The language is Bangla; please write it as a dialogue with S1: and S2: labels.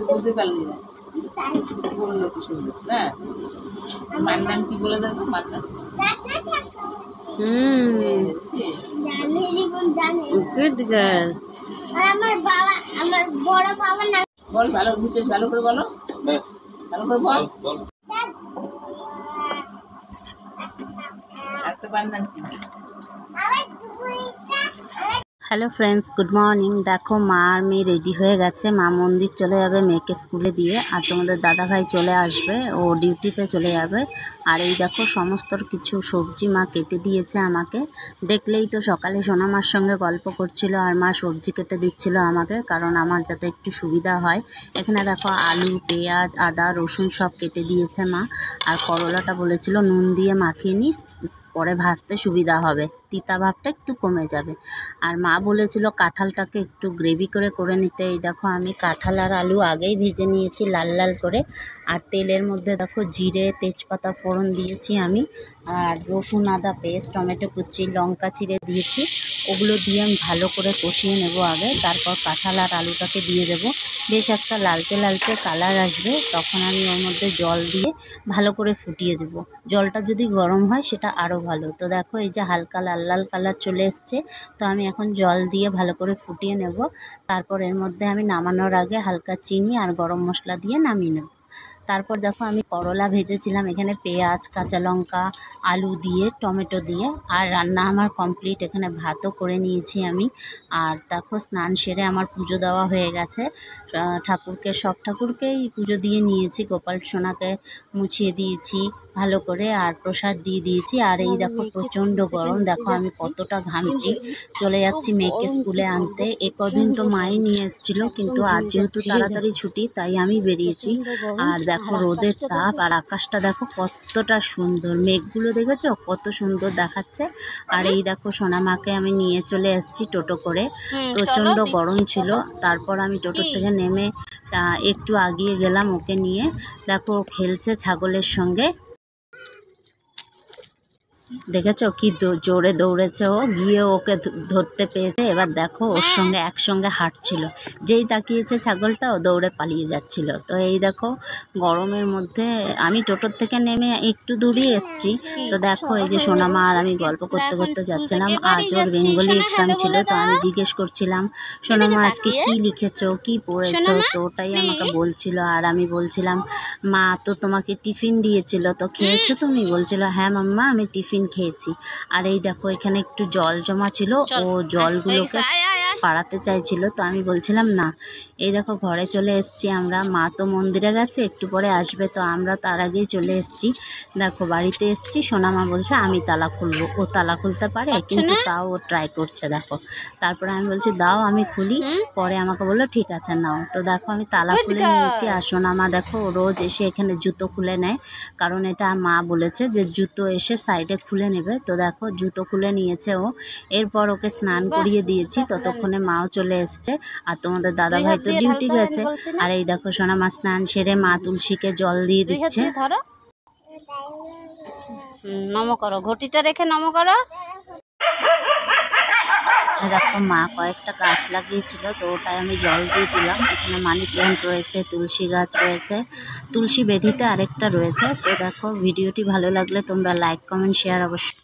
S1: বুঝতে পারলি না বললো কি সুন্দর না মান্নান কি বলে দেখো মান্নান
S2: আমার বড় বাবা না
S1: বল ভালো নিতেশ ভালো করে বলো ভালো করে বল একটা বান্নান কি
S3: হ্যালো ফ্রেন্ডস, গুড মর্নিং। দেখো মা আর মেয়ে রেডি হয়ে গেছে। মা মন্দির চলে যাবে মেয়েকে স্কুলে দিয়ে, আর তোমাদের দাদাভাই চলে আসবে, ও ডিউটিতে চলে যাবে। আর এই দেখো সমস্ত কিছু সবজি মা কেটে দিয়েছে আমাকে। দেখলেই তো সকালে সোনামার সঙ্গে গল্প করছিল আর মা সবজি কেটে দিচ্ছিল আমাকে, কারণ আমার যাতে একটু সুবিধা হয়। এখানে দেখো আলু, পেঁয়াজ, আদা, রসুন সব কেটে দিয়েছে মা। আর করলাটা বলেছিল নুন দিয়ে মাখিয়ে নিস, পরে ভাজতে সুবিধা হবে, তিতা ভাবটা একটু কমে যাবে। আর মা বলেছিল কাঁঠালটাকে একটু গ্রেভি করে নিতে। এই দেখো আমি কাঁঠাল আর আলু আগেই ভেজে নিয়েছি লাল লাল করে। আর তেলের মধ্যে দেখো জিরে, তেজপাতা ফোড়ন দিয়েছি আমি, আর রসুন, আদা পেস্ট, টমেটো কুচি, লঙ্কা চিড়ে দিয়েছি। ওগুলো দিয়ে আমি ভালো করে কষিয়ে নেব আগে, তারপর কাঁঠাল আর আলুটাকে দিয়ে দেবো। বেশ একটা লালচে লালচে কালার আসবে, তখন আমি ওর মধ্যে জল দিয়ে ভালো করে ফুটিয়ে দেবো। জলটা যদি গরম হয় সেটা আরও ভালো। তো দেখো এই যে হালকা লাল লাল কালার চলে এসছে, তো আমি এখন জল দিয়ে ভালো করে ফুটিয়ে নেব। তারপর এর মধ্যে আমি নামানোর আগে হালকা চিনি আর গরম মশলা দিয়ে নামিয়ে নেব। তারপর দেখো আমি করলা ভেজেছিলাম, এখানে পেঁয়াজ, কাঁচা লঙ্কা, আলু দিয়ে, টমেটো দিয়ে। আর রান্না আমার কমপ্লিট, এখানে ভাতও করে নিয়েছি আমি। আর দেখো স্নান সেরে আমার পুজো দেওয়া হয়ে গেছে। ঠাকুরকে, সব ঠাকুরকেই পুজো দিয়ে নিয়েছি। গোপাল সোনাকে মুছিয়ে দিয়েছি ভালো করে, আর প্রসাদ দিয়ে দিয়েছি। আর এই দেখো প্রচণ্ড গরম, দেখো আমি কতটা ঘামছি। চলে যাচ্ছি মেয়েকে স্কুলে আনতে। এ কদিন তো মাই নিয়ে এসেছিলো, কিন্তু আজ যেহেতু তাড়াতাড়ি ছুটি তাই আমি বেরিয়েছি। আর দেখো রোদের তাপ, আর আকাশটা দেখো কতটা সুন্দর, মেঘগুলো দেখেছো কত সুন্দর দেখাচ্ছে। আর এই দেখো সোনামাকে আমি নিয়ে চলে এসেছি টোটো করে। প্রচণ্ড গরম ছিল, তারপর আমি টোটো থেকে নেমে একটু আগিয়ে গেলাম ওকে নিয়ে। দেখো খেলছে ছাগলের সঙ্গে, দেখেছো কি জোরে দৌড়েছে ও, গিয়ে ওকে ধরতে পেরেছে। এবার দেখো ওর সঙ্গে একসঙ্গে হাঁটছিল, যেই তাকিয়েছে ছাগলটা ও দৌড়ে পালিয়ে যাচ্ছিল। তো এই দেখো গরমের মধ্যে আমি টোটোর থেকে নেমে একটু দূরই এসেছি। তো দেখো এই যে সোনামা আর আমি গল্প করতে করতে যাচ্ছিলাম। আজ ওর বেঙ্গলি এক্সাম ছিল, তো আমি জিজ্ঞেস করছিলাম সোনামা আজকে কি লিখেছো, কি পড়েছো, তো ওটাই আমাকে বলছিল। আর আমি বলছিলাম মা তো তোমাকে টিফিন দিয়েছিল, তো খেয়েছো তুমি? বলছিল হ্যাঁ মাম্মা আমি টিফিন খেয়েছি। আর এই দেখো এখানে একটু জল জমা ছিল, ও জলগুলোকে পাড়াতে চাইছিল, তো আমি বলছিলাম না। এই দেখো ঘরে চলে এসেছি আমরা। মা তো মন্দিরে গেছে, একটু পরে আসবে, তো আমরা তার আগেই চলে এসেছি। দেখো বাড়িতে এসেছি, সোনামা বলছে আমি তালা খুলবো। ও তালা খুলতে পারে, কিন্তু তাও ও ট্রাই করছে দেখো। তারপরে আমি বলছি দাও আমি খুলি, পরে আমাকে বললো ঠিক আছে নাও। তো দেখো আমি তালা খুলে নিয়েছি। আর সোনামা দেখো রোজ এসে এখানে জুতো খুলে নেয়, কারণ এটা মা বলেছে যে জুতো এসে সাইডে খুলে নেবে। তো দেখো জুতো খুলে নিয়েছে ও। এরপর ওকে স্নান করিয়ে দিয়েছি, ততক্ষণে মাও চলে এসছে। আর তোমাদের দাদাভাই তো ডিউটি গেছে। আর এই দেখো সোনামা স্নান সেরে মা তুলসীকে জল দিয়ে দিচ্ছে। নমো করো, ঘটিটা রেখে নমো করো। দেখো মা কয়েকটা গাছ লাগিয়েছিল, তো ওটাই আমি জল দিয়ে দিলাম। এখানে মানি প্ল্যান্ট রয়েছে, তুলসী গাছ রয়েছে, তুলসী বেদিতে আরেকটা রয়েছে। তো দেখো ভিডিওটি ভালো লাগলে তোমরা লাইক, কমেন্ট, শেয়ার অবশ্যই